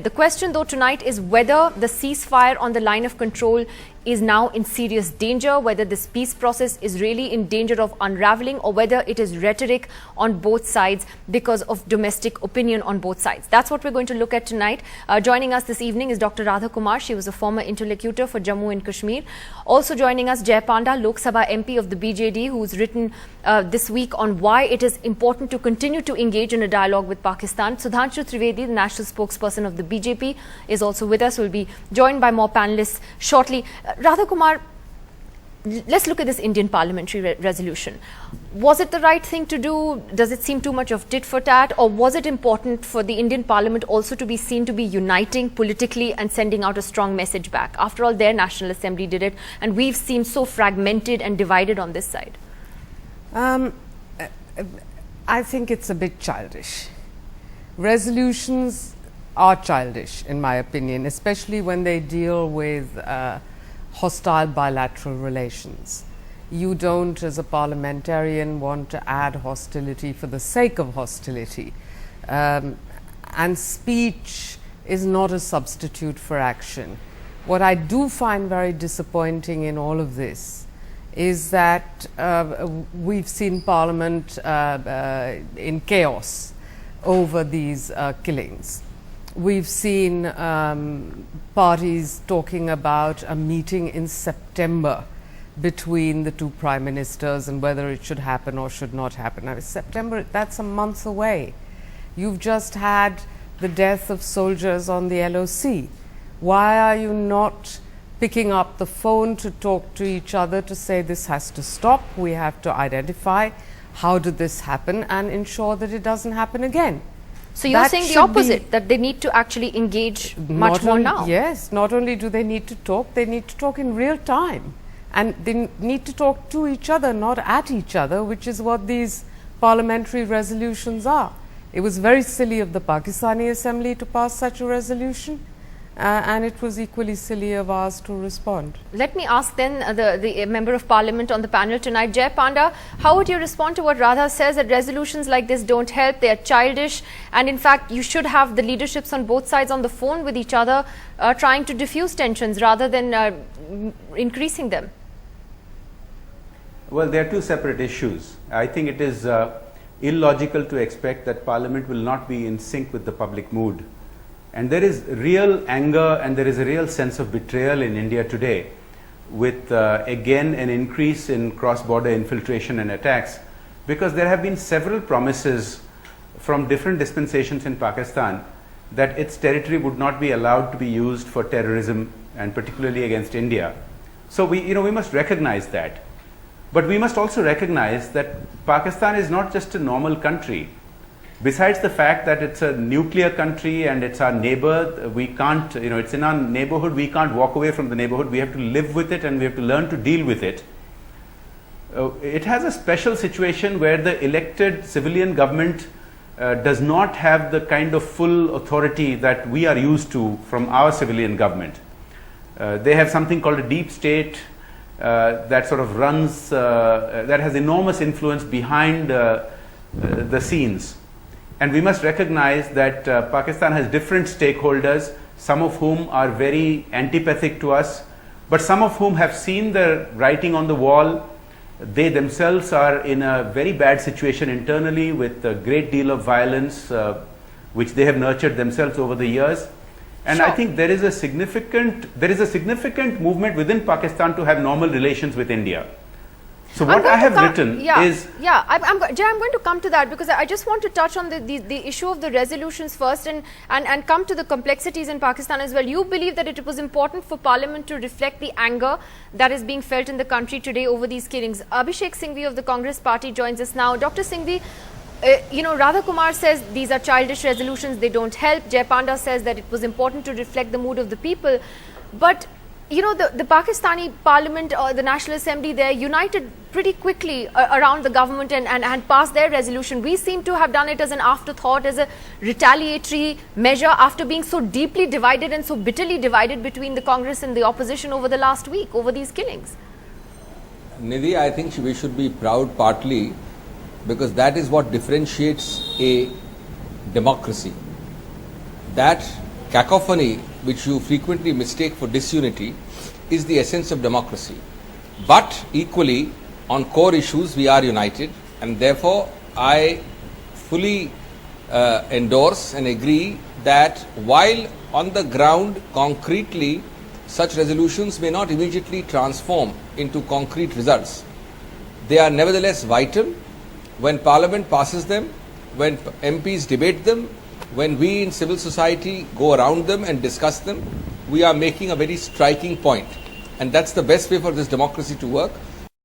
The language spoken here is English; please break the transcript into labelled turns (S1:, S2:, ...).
S1: The question though tonight is whether the ceasefire on the line of control is now in serious danger, whether this peace process is really in danger of unraveling, or whether it is rhetoric on both sides because of domestic opinion on both sides. That's what we're going to look at tonight. Joining us this evening is Dr. Radha Kumar. She was a former interlocutor for Jammu and Kashmir. Also joining us, Jay Panda, Lok Sabha MP of the BJD, who's written this week on why it is important to continue to engage in a dialogue with Pakistan. Sudhanshu Trivedi, the national spokesperson of the BJP, is also with us. We'll be joined by more panelists shortly. Radha Kumar, let's look at this Indian parliamentary resolution. Was it the right thing to do? Does it seem too much of tit for tat? Or was it important for the Indian parliament also to be seen to be uniting politically and sending out a strong message back? After all, their National Assembly did it, and we've seemed so fragmented and divided on this side.
S2: I think it's a bit childish. Resolutions are childish, in my opinion, especially when they deal with hostile bilateral relations. You don't, as a parliamentarian, want to add hostility for the sake of hostility. And speech is not a substitute for action. What I do find very disappointing in all of this is that we've seen Parliament in chaos over these killings. We've seen parties talking about a meeting in September between the two prime ministers and whether it should happen or should not happen. Now, September, that's a month away. You've just had the death of soldiers on the LOC. Why are you not picking up the phone to talk to each other to say this has to stop? We have to identify how did this happen and ensure that it doesn't happen again.
S1: So you're saying the opposite, that they need to actually engage much more now?
S2: Yes, not only do they need to talk in real time. And they need to talk to each other, not at each other, which is what these parliamentary resolutions are. It was very silly of the Pakistani Assembly to pass such a resolution. And it was equally silly of ours to respond.
S1: Let me ask then the Member of Parliament on the panel tonight, Jay Panda, how would you respond to what Radha says, that resolutions like this don't help, they are childish, and in fact you should have the leaderships on both sides on the phone with each other trying to diffuse tensions rather than increasing them?
S3: Well, they are two separate issues. I think it is illogical to expect that Parliament will not be in sync with the public mood. And there is real anger and there is a real sense of betrayal in India today, with again an increase in cross-border infiltration and attacks, because there have been several promises from different dispensations in Pakistan that its territory would not be allowed to be used for terrorism, and particularly against India. So we must recognize that. But we must also recognize that Pakistan is not just a normal country. Besides the fact that it's a nuclear country and it's our neighbor, we can't, it's in our neighborhood, we can't walk away from the neighborhood, we have to live with it and we have to learn to deal with it. It has a special situation where the elected civilian government does not have the kind of full authority that we are used to from our civilian government. They have something called a deep state that sort of runs, that has enormous influence behind the scenes. And we must recognize that Pakistan has different stakeholders, some of whom are very antipathic to us, but some of whom have seen the writing on the wall. They themselves are in a very bad situation internally with a great deal of violence, which they have nurtured themselves over the years. And
S1: sure.
S3: I think there is a significant movement within Pakistan to have normal relations with India. So what I have written is...
S1: Yeah, I'm going to come to that, because I just want to touch on the issue of the resolutions first and come to the complexities in Pakistan as well. You believe that it was important for Parliament to reflect the anger that is being felt in the country today over these killings. Abhishek Singhvi of the Congress Party joins us now. Dr. Singhvi, Radha Kumar says these are childish resolutions, they don't help. Jay Panda says that it was important to reflect the mood of the people. But the Pakistani Parliament or the National Assembly, they're united pretty quickly around the government and passed their resolution. We seem to have done it as an afterthought, as a retaliatory measure after being so deeply divided and so bitterly divided between the Congress and the opposition over the last week, over these killings.
S4: Nidhi, I think we should be proud partly because that is what differentiates a democracy. That cacophony, which you frequently mistake for disunity, is the essence of democracy. But equally, on core issues, we are united, and therefore I fully endorse and agree that while on the ground, concretely, such resolutions may not immediately transform into concrete results, they are nevertheless vital. When Parliament passes them, when MPs debate them, when we in civil society go around them and discuss them, we are making a very striking point. And that's the best way for this democracy to work.